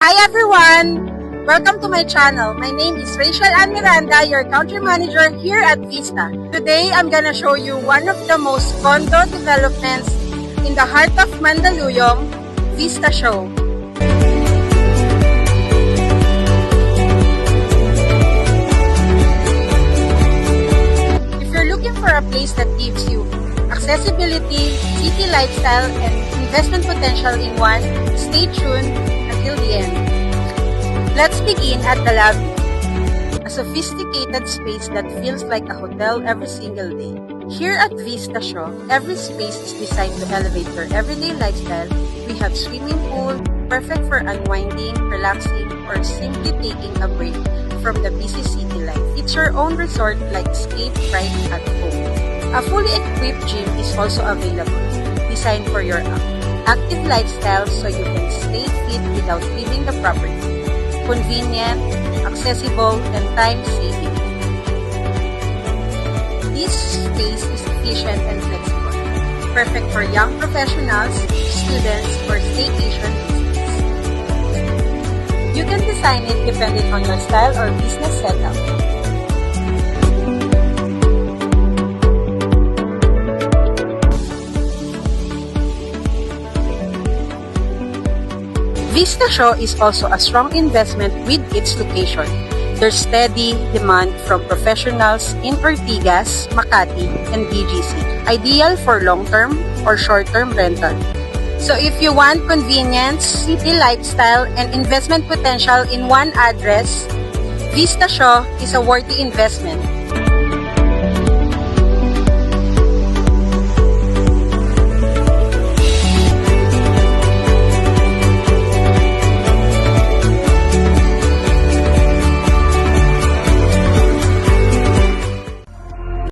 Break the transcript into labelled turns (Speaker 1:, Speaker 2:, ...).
Speaker 1: Hi everyone! Welcome to my channel. My name is Rachel Ann Miranda, your country manager here at Vista. Today, I'm gonna show you one of the most condo developments in the heart of Mandaluyong, Vista Show. If you're looking for a place that gives you accessibility, city lifestyle, and investment potential in one, stay tuned until the end. Let's begin at the lobby. A sophisticated space that feels like a hotel every single day. Here at Vista Show, every space is designed to elevate your everyday lifestyle. We have swimming pool, perfect for unwinding, relaxing, or simply taking a break from the busy city life. It's your own resort like escape right at home. A fully equipped gym is also available, designed for your active lifestyle so you can stay fit without leaving the property. Convenient, accessible, and time-saving. This space is efficient and flexible, perfect for young professionals, students, or staycation visitors. You can design it depending on your style or business setup. Vista Show is also a strong investment with its location. There's steady demand from professionals in Ortigas, Makati, and BGC, ideal for long-term or short-term rental. So if you want convenience, city lifestyle, and investment potential in one address, Vista Show is a worthy investment.